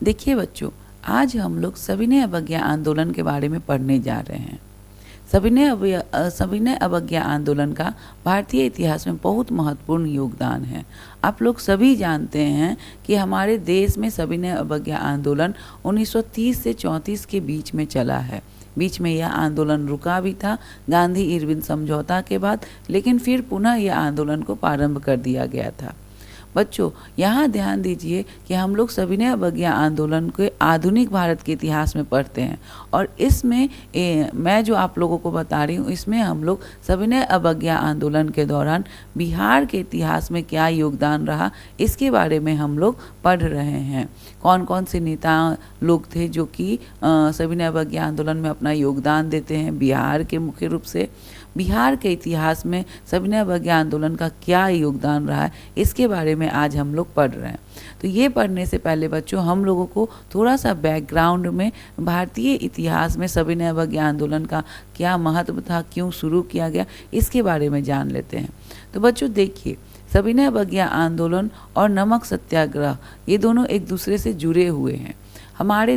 देखिए बच्चों, आज हम लोग सविनय अवज्ञा आंदोलन के बारे में पढ़ने जा रहे हैं। सविनय अवज्ञा आंदोलन का भारतीय इतिहास में बहुत महत्वपूर्ण योगदान है। आप लोग सभी जानते हैं कि हमारे देश में सविनय अवज्ञा आंदोलन 1930 से 34 के बीच में चला है। बीच में यह आंदोलन रुका भी था गांधी इरविन समझौता के बाद, लेकिन फिर पुनः यह आंदोलन को प्रारंभ कर दिया गया था। बच्चों, यहाँ ध्यान दीजिए कि हम लोग सविनय अवज्ञा आंदोलन के आधुनिक भारत के इतिहास में पढ़ते हैं और इसमें मैं जो आप लोगों को बता रही हूँ, इसमें हम लोग सविनय अवज्ञा आंदोलन के दौरान बिहार के इतिहास में क्या योगदान रहा, इसके बारे में हम लोग पढ़ रहे हैं। कौन कौन से नेता लोग थे जो कि सविनय अवज्ञा आंदोलन में अपना योगदान देते हैं बिहार के मुख्य रूप से। बिहार के इतिहास में सविनय अवज्ञा आंदोलन का क्या योगदान रहा है, इसके बारे में आज हम लोग पढ़ रहे हैं। तो ये पढ़ने से पहले बच्चों, हम लोगों को थोड़ा सा बैकग्राउंड में भारतीय इतिहास में सविनय अवज्ञा आंदोलन का क्या महत्व था, क्यों शुरू किया गया, इसके बारे में जान लेते हैं। तो बच्चों देखिए, सविनय अवज्ञा आंदोलन और नमक सत्याग्रह ये दोनों एक दूसरे से जुड़े हुए हैं। हमारे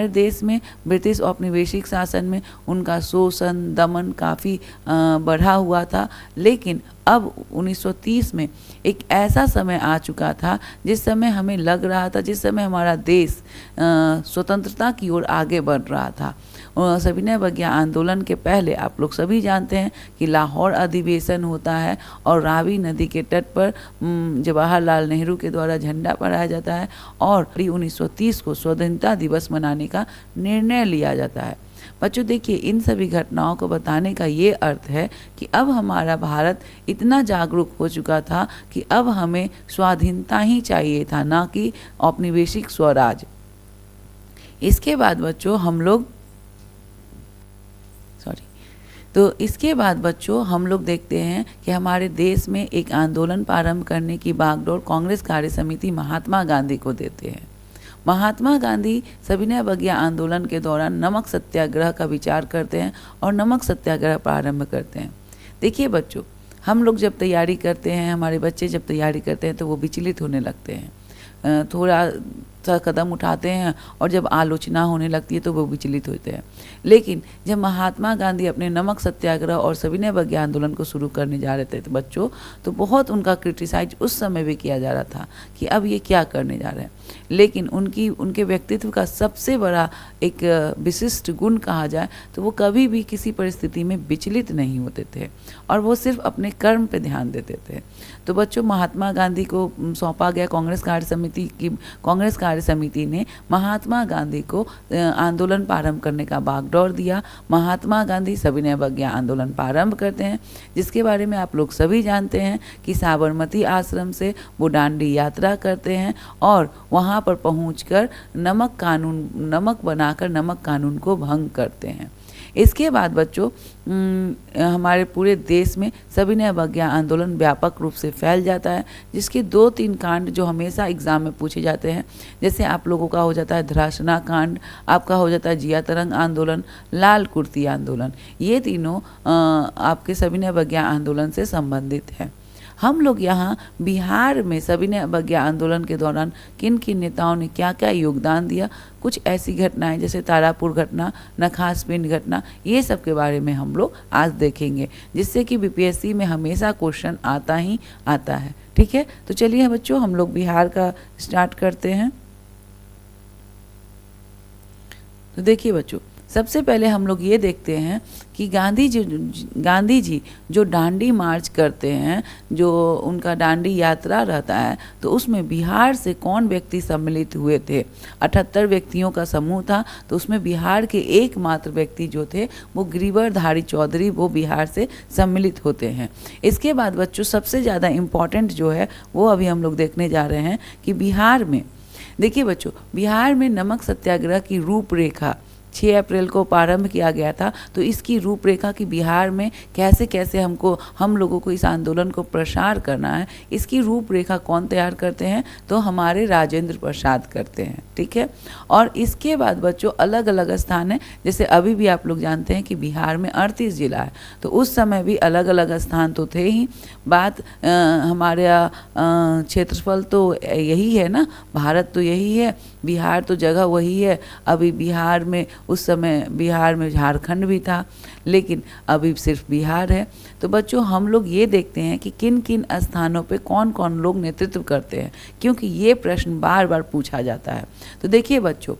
देश में ब्रिटिश औपनिवेशिक शासन में उनका शोषण दमन काफ़ी बढ़ा हुआ था, लेकिन अब 1930 में एक ऐसा समय आ चुका था जिस समय हमें लग रहा था, जिस समय हमारा देश स्वतंत्रता की ओर आगे बढ़ रहा था। सविनय अवज्ञा आंदोलन के पहले आप लोग सभी जानते हैं कि लाहौर अधिवेशन होता है और रावी नदी के तट पर जवाहरलाल नेहरू के द्वारा झंडा फहराया जाता है और 1930 को स्वतंत्रता दिवस मनाने का निर्णय लिया जाता है। बच्चों देखिए, इन सभी घटनाओं को बताने का ये अर्थ है कि अब हमारा भारत इतना जागरूक हो चुका था कि अब हमें स्वाधीनता ही चाहिए था, ना कि औपनिवेशिक स्वराज। इसके बाद बच्चों हम लोग देखते हैं कि हमारे देश में एक आंदोलन प्रारंभ करने की बागडोर कांग्रेस कार्य समिति महात्मा गांधी को देते हैं। महात्मा गांधी सविनय अवज्ञा आंदोलन के दौरान नमक सत्याग्रह का विचार करते हैं और नमक सत्याग्रह प्रारंभ करते हैं। देखिए बच्चों, हम लोग जब तैयारी करते हैं, हमारे बच्चे जब तैयारी करते हैं तो वो विचलित होने लगते हैं, थोड़ा सा कदम उठाते हैं और जब आलोचना होने लगती है तो वो विचलित होते हैं। लेकिन जब महात्मा गांधी अपने नमक सत्याग्रह और सविनय अवज्ञा आंदोलन को शुरू करने जा रहे थे तो बच्चों, तो बहुत उनका क्रिटिसाइज उस समय भी किया जा रहा था कि अब ये क्या करने जा रहे हैं। लेकिन उनके व्यक्तित्व का सबसे बड़ा एक विशिष्ट गुण कहा जाए तो वो कभी भी किसी परिस्थिति में विचलित नहीं होते थे और वो सिर्फ अपने कर्म पे ध्यान देते थे। तो बच्चों, महात्मा गांधी को सौंपा गया कांग्रेस कार्य समिति ने महात्मा गांधी को आंदोलन प्रारंभ करने का बागडोर दिया। महात्मा गांधी सविनय अवज्ञा आंदोलन प्रारंभ करते हैं, जिसके बारे में आप लोग सभी जानते हैं कि साबरमती आश्रम से वो दांडी यात्रा करते हैं और वहाँ पर पहुंचकर नमक बनाकर नमक कानून को भंग करते हैं। इसके बाद बच्चों, हमारे पूरे देश में सविनय अवज्ञा आंदोलन व्यापक रूप से फैल जाता है, जिसके 2-3 कांड जो हमेशा एग्जाम में पूछे जाते हैं, जैसे आप लोगों का हो जाता है धरासना कांड, आपका हो जाता है जिया तरंग आंदोलन, लाल कुर्ती आंदोलन। ये तीनों आपके सविनय अवज्ञा आंदोलन से संबंधित है। हम लोग यहाँ बिहार में सविनय अवज्ञा आंदोलन के दौरान किन किन नेताओं ने क्या क्या योगदान दिया, कुछ ऐसी घटनाएं जैसे तारापुर घटना, नखास पिंड घटना, ये सब के बारे में हम लोग आज देखेंगे, जिससे कि बीपीएससी में हमेशा क्वेश्चन आता ही आता है। ठीक है, तो चलिए बच्चों, हम लोग बिहार का स्टार्ट करते हैं। तो देखिए बच्चों, सबसे पहले हम लोग ये देखते हैं कि गांधी जी जो दांडी मार्च करते हैं, जो उनका दांडी यात्रा रहता है, तो उसमें बिहार से कौन व्यक्ति सम्मिलित हुए थे। 78 व्यक्तियों का समूह था, तो उसमें बिहार के एकमात्र व्यक्ति जो थे वो गिरिवरधारी चौधरी, वो बिहार से सम्मिलित होते हैं। इसके बाद बच्चों, सबसे ज़्यादा इम्पॉर्टेंट जो है वो अभी हम लोग देखने जा रहे हैं कि बिहार में, देखिए बच्चों, बिहार में नमक सत्याग्रह की रूपरेखा 6 अप्रैल को प्रारंभ किया गया था। तो इसकी रूपरेखा की बिहार में कैसे कैसे हम लोगों को इस आंदोलन को प्रसार करना है, इसकी रूपरेखा कौन तैयार करते हैं? तो हमारे राजेंद्र प्रसाद करते हैं, ठीक है। और इसके बाद बच्चों अलग अलग स्थान है, जैसे अभी भी आप लोग जानते हैं कि बिहार में 38 जिला है, तो उस समय भी अलग अलग स्थान तो थे ही। बात हमारे क्षेत्रफल तो यही है ना, भारत तो यही है, बिहार तो जगह वही है। अभी बिहार में उस समय बिहार में झारखंड भी था, लेकिन अभी सिर्फ बिहार है। तो बच्चों हम लोग ये देखते हैं कि किन किन स्थानों पे कौन कौन लोग नेतृत्व करते हैं, क्योंकि ये प्रश्न बार बार पूछा जाता है। तो देखिए बच्चों,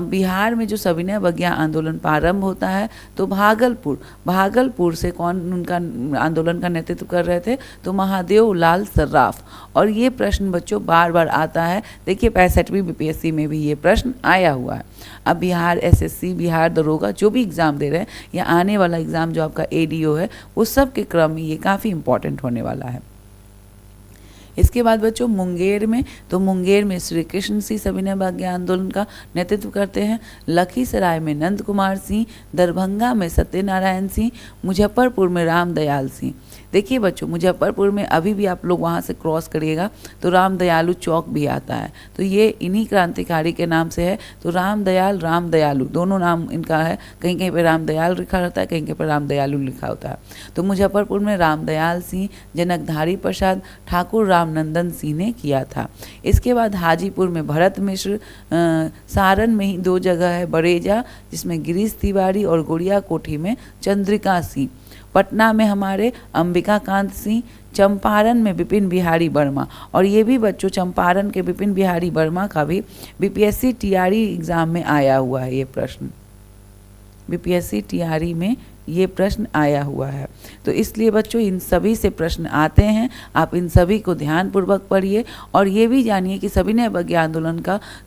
बिहार में जो सविनय अवज्ञा आंदोलन प्रारंभ होता है, तो भागलपुर से कौन उनका आंदोलन का नेतृत्व कर रहे थे? तो महादेव लाल सर्राफ। और ये प्रश्न बच्चों बार बार आता है। देखिए 65वीं बीपीएससी में भी ये प्रश्न आया हुआ है। अब बिहार एसएससी, बिहार दरोगा जो भी एग्ज़ाम दे रहे हैं, या आने वाला एग्ज़ाम जो आपका एडीओ है, उस सब के क्रम में ये काफ़ी इंपॉर्टेंट होने वाला है। इसके बाद बच्चों मुंगेर में श्री कृष्ण सिंह सविनय अवज्ञा आंदोलन का नेतृत्व करते हैं। लखीसराय में नंद कुमार सिंह, दरभंगा में सत्यनारायण सिंह, मुजफ्फरपुर में रामदयाल सिंह। देखिए बच्चों, मुजफ्फरपुर में अभी भी आप लोग वहाँ से क्रॉस करिएगा तो रामदयालु चौक भी आता है, तो ये इन्हीं क्रांतिकारी के नाम से है। तो रामदयाल, रामदयालु दोनों नाम इनका है। कहीं कहीं पे रामदयाल लिखा रहता है, कहीं कहीं पर रामदयालु लिखा होता है। तो मुजफ्फरपुर में रामदयाल सिंह, जनकधारी प्रसाद, ठाकुर रामनंदन सिंह ने किया था। इसके बाद हाजीपुर में भरत मिश्र, सारण में ही 2 जगह है, बरेजा जिसमें गिरीश तिवारी और गुड़िया कोठी में चंद्रिका सिंह। पटना में हमारे अंबिका कांत सिंह, चंपारण में विपिन बिहारी वर्मा। और ये भी बच्चों चंपारण के विपिन बिहारी वर्मा का भी बीपीएससी टीआरई एग्ज़ाम में आया हुआ है। ये प्रश्न बीपीएससी टीआरई में ये प्रश्न आया हुआ है। तो इसलिए बच्चों इन सभी से प्रश्न आते हैं, आप इन सभी को ध्यानपूर्वक पढ़िए और ये भी जानिए कि सविनय अवज्ञा आंदोलन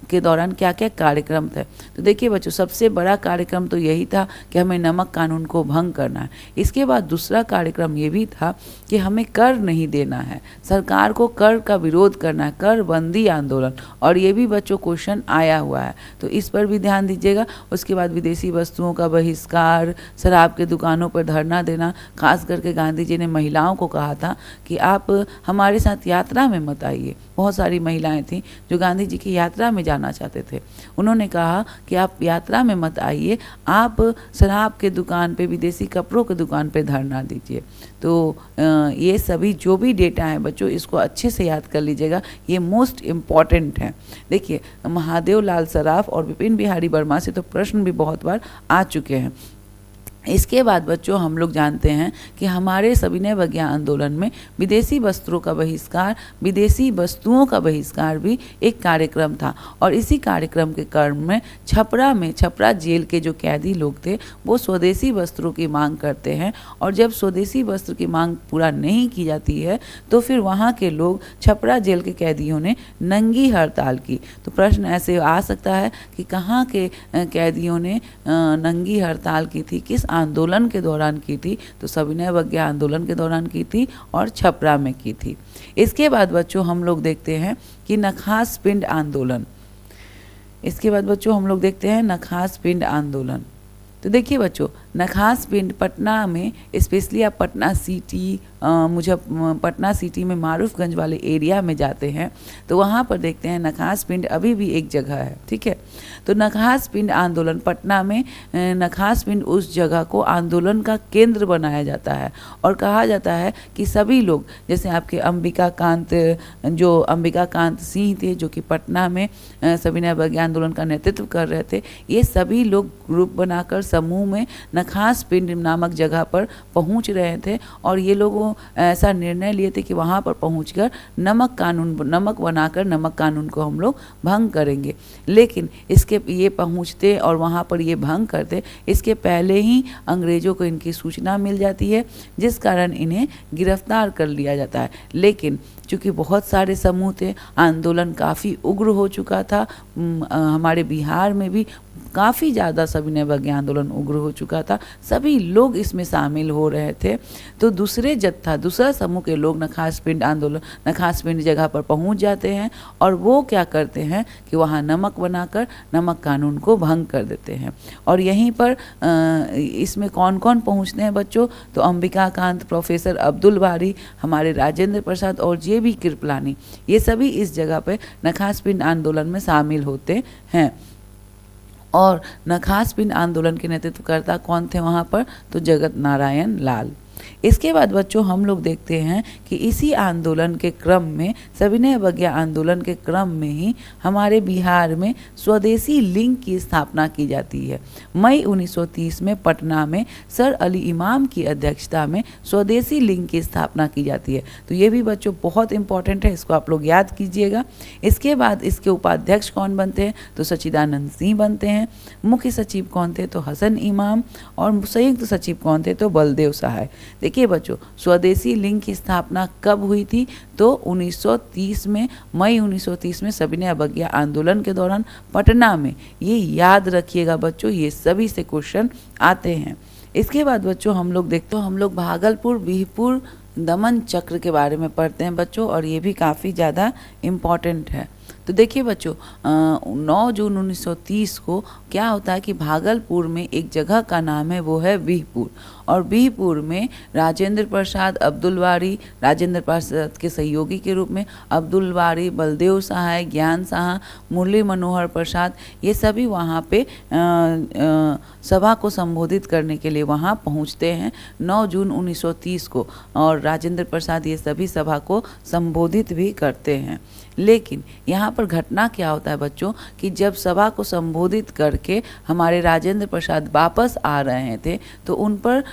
के दौरान क्या क्या कार्यक्रम थे। तो देखिए बच्चों, सबसे बड़ा कार्यक्रम तो यही था कि हमें नमक कानून को भंग करना है। इसके बाद दूसरा कार्यक्रम ये भी था कि हमें कर नहीं देना है, सरकार को कर का विरोध करना है, कर बंदी आंदोलन। और ये भी बच्चों क्वेश्चन आया हुआ है, तो इस पर भी ध्यान दीजिएगा। उसके बाद विदेशी वस्तुओं का बहिष्कार, शराब के दुकानों पर धरना देना। खास करके गांधी जी ने महिलाओं को कहा था कि आप हमारे साथ यात्रा में मत आइए। बहुत सारी महिलाएं थीं जो गांधी जी की यात्रा में जाना चाहते थे। उन्होंने कहा कि आप यात्रा में मत आइए, आप शराब के दुकान पे, विदेशी कपड़ों के दुकान पे धरना दीजिए। तो ये सभी जो भी डेटा है बच्चों, इसको अच्छे से याद कर लीजिएगा, ये मोस्ट इम्पॉर्टेंट है। देखिए महादेव लाल सराफ और विपिन बिहारी वर्मा से तो प्रश्न भी बहुत बार आ चुके हैं। इसके बाद बच्चों हम लोग जानते हैं कि हमारे सविनय अवज्ञा आंदोलन में विदेशी वस्त्रों का बहिष्कार, विदेशी वस्तुओं का बहिष्कार भी एक कार्यक्रम था। और इसी कार्यक्रम के क्रम में छपरा जेल के जो कैदी लोग थे वो स्वदेशी वस्त्रों की मांग करते हैं। और जब स्वदेशी वस्त्र की मांग पूरा नहीं की जाती है तो फिर वहाँ के लोग, छपरा जेल के कैदियों ने नंगी हड़ताल की। तो प्रश्न ऐसे आ सकता है कि कहाँ के कैदियों ने नंगी हड़ताल की थी, किस आंदोलन के दौरान की थी? तो सविनय अवज्ञा आंदोलन के दौरान की थी और छपरा में की थी। इसके बाद बच्चों हम लोग देखते हैं कि नखास पिंड आंदोलन। नखास पिंड आंदोलन। तो देखिए बच्चों, नखास पिंड पटना में, स्पेशली आप पटना सिटी में मारूफगंज वाले एरिया में जाते हैं तो वहाँ पर देखते हैं नखास पिंड अभी भी एक जगह है, ठीक है। तो नखास पिंड आंदोलन, पटना में नखास पिंड उस जगह को आंदोलन का केंद्र बनाया जाता है और कहा जाता है कि सभी लोग, जैसे आपके अंबिका कांत सिंह थे जो कि पटना में सविनय अवज्ञा आंदोलन का नेतृत्व कर रहे थे, ये सभी लोग ग्रुप बनाकर समूह में नखास पिंड नामक जगह पर पहुंच रहे थे। और ये लोग ऐसा निर्णय लिए थे कि वहाँ पर पहुंचकर नमक बनाकर नमक कानून को हम लोग भंग करेंगे। लेकिन ये पहुँचते और वहाँ पर ये भंग करते, इसके पहले ही अंग्रेज़ों को इनकी सूचना मिल जाती है, जिस कारण इन्हें गिरफ्तार कर लिया जाता है। लेकिन चूँकि बहुत सारे समूह थे, आंदोलन काफ़ी उग्र हो चुका था, हमारे बिहार में भी काफ़ी ज़्यादा सविनय अवज्ञा आंदोलन उग्र हो चुका था, सभी लोग इसमें शामिल हो रहे थे। तो दूसरा समूह के लोग नखास पिंड जगह पर पहुंच जाते हैं और वो क्या करते हैं कि वहाँ नमक बनाकर नमक कानून को भंग कर देते हैं। और यहीं पर इसमें कौन कौन पहुँचते हैं बच्चों, तो अंबिका कांत, प्रोफेसर अब्दुल बारी, हमारे राजेंद्र प्रसाद और जे.बी. कृपलानी, ये सभी इस जगह पे नखास पिंड आंदोलन में शामिल होते हैं। और नखास पिंड आंदोलन के नेतृत्वकर्ता कौन थे वहाँ पर, तो जगत नारायण लाल। इसके बाद बच्चों हम लोग देखते हैं कि इसी आंदोलन के क्रम में, सविनय अवज्ञा आंदोलन के क्रम में ही हमारे बिहार में स्वदेशी लिंग की स्थापना की जाती है। मई 1930 में पटना में सर अली इमाम की अध्यक्षता में स्वदेशी लिंग की स्थापना की जाती है। तो ये भी बच्चों बहुत इंपॉर्टेंट है, इसको आप लोग याद कीजिएगा। इसके बाद इसके उपाध्यक्ष कौन बनते हैं, तो सच्चिदानंद सिंह बनते हैं। मुख्य सचिव कौन थे, तो हसन इमाम। और संयुक्त सचिव कौन थे, तो बलदेव सहाय। देखिए बच्चों, स्वदेशी लिंग की स्थापना कब हुई थी, तो 1930 में, मई 1930 में सविनय अवज्ञा आंदोलन के दौरान पटना में। ये याद रखिएगा बच्चों, ये सभी से क्वेश्चन आते हैं। इसके बाद बच्चों हम लोग भागलपुर बीहपुर दमन चक्र के बारे में पढ़ते हैं बच्चों, और ये भी काफ़ी ज़्यादा इम्पॉर्टेंट है। तो देखिए बच्चों, 9 जून 1930 को क्या होता है कि भागलपुर में एक जगह का नाम है, वो है बीहपुर। और बीहपुर में राजेंद्र प्रसाद, अब्दुल बारी, राजेंद्र प्रसाद के सहयोगी के रूप में अब्दुल बारी, बलदेव सहाय, ज्ञान साहा, मुरली मनोहर प्रसाद, ये सभी वहाँ पे सभा को संबोधित करने के लिए वहाँ पहुँचते हैं 9 जून 1930 को। और राजेंद्र प्रसाद ये सभी सभा को संबोधित भी करते हैं। लेकिन यहाँ पर घटना क्या होता है बच्चों, कि जब सभा को संबोधित करके हमारे राजेंद्र प्रसाद वापस आ रहे थे, तो उन पर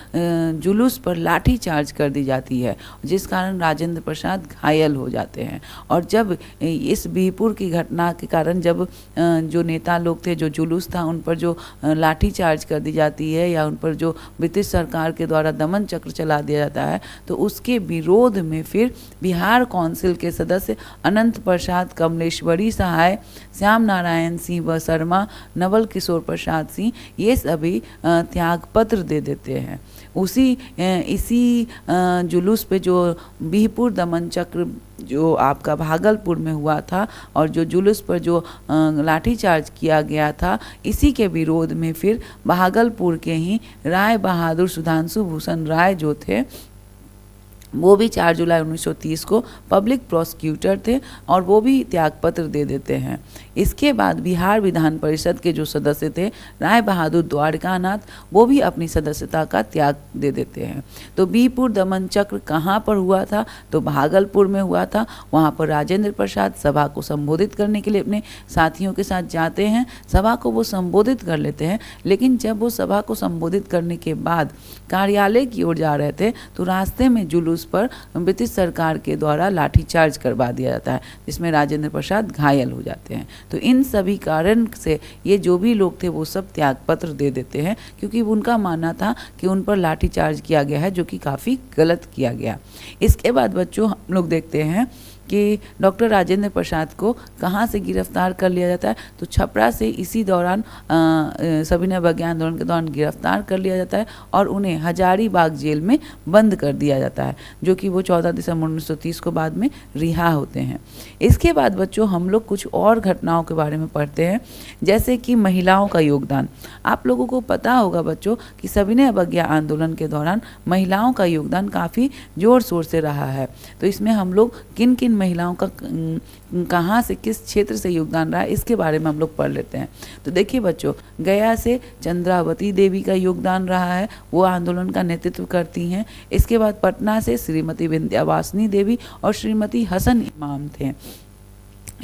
जुलूस पर लाठी चार्ज कर दी जाती है, जिस कारण राजेंद्र प्रसाद घायल हो जाते हैं। और जब इस बीहपुर की घटना के कारण जब जो नेता लोग थे, जो जुलूस था, उन पर जो लाठी चार्ज कर दी जाती है, या उन पर जो ब्रिटिश सरकार के द्वारा दमन चक्र चला दिया जाता है, तो उसके विरोध में फिर बिहार काउंसिल के सदस्य अनंत प्रसाद, कमलेश्वरी सहाय, श्याम नारायण सिंह शर्मा, नवल किशोर प्रसाद सिंह, ये सभी त्यागपत्र दे देते हैं। इसी जुलूस पे जो बीहपुर दमन चक्र जो आपका भागलपुर में हुआ था, और जो जुलूस पर जो लाठीचार्ज किया गया था, इसी के विरोध में फिर भागलपुर के ही राय बहादुर सुधांशु भूषण राय जो थे, वो भी 4 जुलाई 1930 को पब्लिक प्रोसिक्यूटर थे, और वो भी त्यागपत्र दे देते हैं। इसके बाद बिहार विधान परिषद के जो सदस्य थे राय बहादुर द्वारकानाथ, वो भी अपनी सदस्यता का त्याग दे देते हैं। तो बीहपुर दमन चक्र कहाँ पर हुआ था, तो भागलपुर में हुआ था। वहाँ पर राजेंद्र प्रसाद सभा को संबोधित करने के लिए अपने साथियों के साथ जाते हैं, सभा को वो संबोधित कर लेते हैं। लेकिन जब वो सभा को संबोधित करने के बाद कार्यालय की ओर जा रहे थे, तो रास्ते में जुलूस पर ब्रिटिश सरकार के द्वारा लाठीचार्ज करवा दिया जाता है, जिसमें राजेंद्र प्रसाद घायल हो जाते हैं। तो इन सभी कारण से ये जो भी लोग थे वो सब त्यागपत्र दे देते हैं, क्योंकि उनका मानना था कि उन पर लाठीचार्ज किया गया है, जो कि काफ़ी गलत किया गया। इसके बाद बच्चों हम लोग देखते हैं कि डॉक्टर राजेंद्र प्रसाद को कहाँ से गिरफ्तार कर लिया जाता है, तो छपरा से इसी दौरान सविनय अवज्ञा आंदोलन के दौरान गिरफ्तार कर लिया जाता है, और उन्हें हजारीबाग जेल में बंद कर दिया जाता है, जो कि वो 14 दिसंबर 1930 को बाद में रिहा होते हैं। इसके बाद बच्चों हम लोग कुछ और घटनाओं के बारे में पढ़ते हैं, जैसे कि महिलाओं का योगदान। आप लोगों को पता होगा बच्चों कि सविनय अवज्ञा आंदोलन के दौरान महिलाओं का योगदान काफ़ी जोर शोर से रहा है। तो इसमें हम लोग किन किन महिलाओं का कहाँ से, किस क्षेत्र से योगदान रहा है, इसके बारे में हम लोग पढ़ लेते हैं। तो देखिए बच्चों, गया से चंद्रावती देवी का योगदान रहा है, वो आंदोलन का नेतृत्व करती हैं। इसके बाद पटना से श्रीमती विंध्यावासिनी देवी और श्रीमती हसन इमाम थे।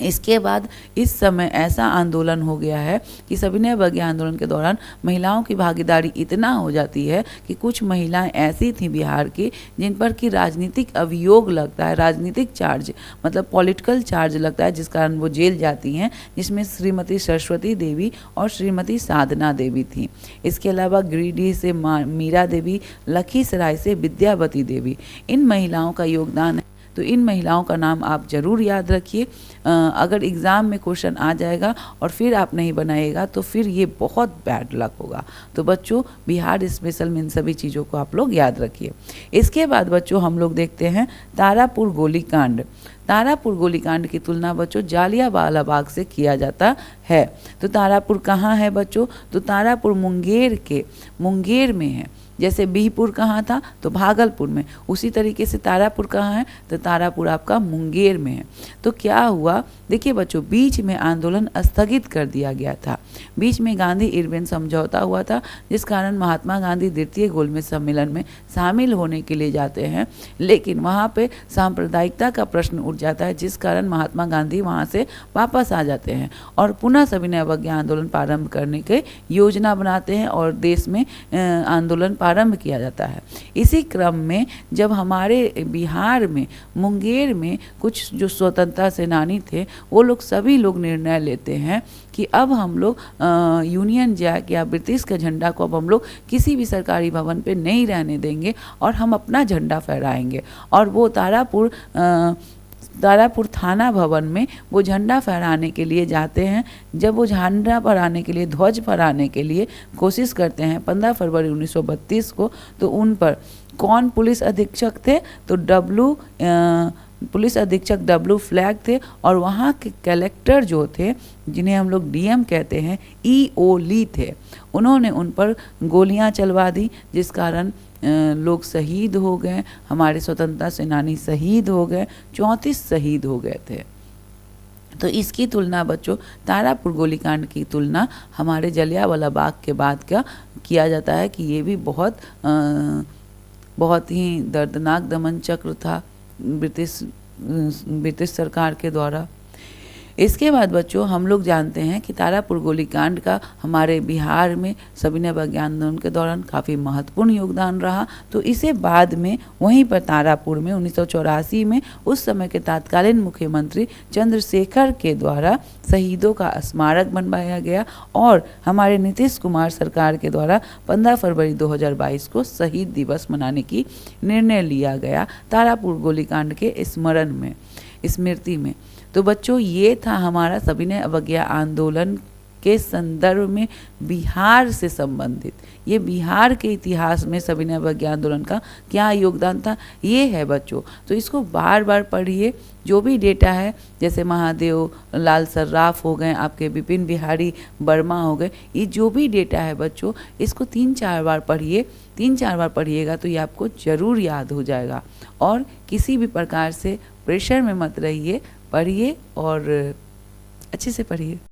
इसके बाद इस समय ऐसा आंदोलन हो गया है कि सविनय अवज्ञा आंदोलन के दौरान महिलाओं की भागीदारी इतना हो जाती है कि कुछ महिलाएं ऐसी थीं बिहार की जिन पर कि राजनीतिक अभियोग लगता है, राजनीतिक चार्ज मतलब पॉलिटिकल चार्ज लगता है, जिस कारण वो जेल जाती हैं, जिसमें श्रीमती सरस्वती देवी और श्रीमती साधना देवी थी। इसके अलावा गिरिडीह से मीरा देवी, लखीसराय से विद्यावती देवी, इन महिलाओं का योगदान है। तो इन महिलाओं का नाम आप जरूर याद रखिए। अगर एग्ज़ाम में क्वेश्चन आ जाएगा और फिर आप नहीं बनाइएगा तो फिर ये बहुत बैड लक होगा। तो बच्चों बिहार स्पेशल में इन सभी चीज़ों को आप लोग याद रखिए। इसके बाद बच्चों हम लोग देखते हैं तारापुर गोलीकांड। तारापुर गोलीकांड की तुलना बच्चों जालियांवाला बाग से किया जाता है। तो तारापुर कहाँ है बच्चों? तो तारापुर मुंगेर में है। जैसे बिहपुर कहाँ था? तो भागलपुर में। उसी तरीके से तारापुर कहाँ है? तो तारापुर आपका मुंगेर में है। तो क्या हुआ, देखिए बच्चों, बीच में आंदोलन स्थगित कर दिया गया था। बीच में गांधी इरविन समझौता हुआ था, जिस कारण महात्मा गांधी द्वितीय गोलमेज सम्मेलन में शामिल होने के लिए जाते हैं, लेकिन वहाँ पे सांप्रदायिकता का प्रश्न उठ जाता है, जिस कारण महात्मा गांधी वहाँ से वापस आ जाते हैं और पुनः सविनय अवज्ञा आंदोलन प्रारंभ करने की योजना बनाते हैं और देश में आंदोलन प्रारंभ किया जाता है। इसी क्रम में जब हमारे बिहार में मुंगेर में कुछ जो स्वतंत्रता सेनानी थे, वो लोग सभी लोग निर्णय लेते हैं कि अब हम लोग यूनियन जैक या ब्रिटिश का झंडा को अब हम लोग किसी भी सरकारी भवन पे नहीं रहने देंगे और हम अपना झंडा फहराएंगे। और वो तारापुर थाना भवन में वो झंडा फहराने के लिए जाते हैं। जब वो झंडा फहराने के लिए, ध्वज फहराने के लिए कोशिश करते हैं 15 फरवरी 1932 को, तो उन पर कौन पुलिस अधीक्षक थे? तो पुलिस अधीक्षक डब्लू फ्लैग थे और वहाँ के कलेक्टर जो थे, जिन्हें हम लोग डीएम कहते हैं, ई.ओ. ली थे। उन्होंने उन पर गोलियां चलवा दी, जिस कारण लोग शहीद हो गए। हमारे स्वतंत्रता सेनानी शहीद हो गए, 34 शहीद हो गए थे। तो इसकी तुलना बच्चों, तारापुर गोलीकांड की तुलना हमारे जलियांवाला बाग के बाद क्या किया जाता है कि ये भी बहुत ही दर्दनाक दमन चक्र था ब्रिटिश सरकार के द्वारा। इसके बाद बच्चों हम लोग जानते हैं कि तारापुर गोलीकांड का हमारे बिहार में सविनय अवज्ञा आंदोलन के दौरान काफ़ी महत्वपूर्ण योगदान रहा। तो इसे बाद में वहीं पर तारापुर में 1984 में उस समय के तत्कालीन मुख्यमंत्री चंद्रशेखर के द्वारा शहीदों का स्मारक बनवाया गया और हमारे नीतीश कुमार सरकार के द्वारा 15 फरवरी 2022 को शहीद दिवस मनाने की निर्णय लिया गया तारापुर गोलीकांड के स्मृति में। तो बच्चों ये था हमारा सविनय अवज्ञा आंदोलन के संदर्भ में बिहार से संबंधित, ये बिहार के इतिहास में सविनय अवज्ञा आंदोलन का क्या योगदान था, ये है बच्चों। तो इसको बार बार पढ़िए। जो भी डेटा है, जैसे महादेव लाल सर्राफ हो गए, आपके विपिन बिहारी वर्मा हो गए, ये जो भी डेटा है बच्चों, इसको 3-4 बार पढ़िए। 3-4 बार पढ़िएगा तो ये आपको ज़रूर याद हो जाएगा। और किसी भी प्रकार से प्रेशर में मत रहिए, पढ़िए और अच्छे से पढ़िए।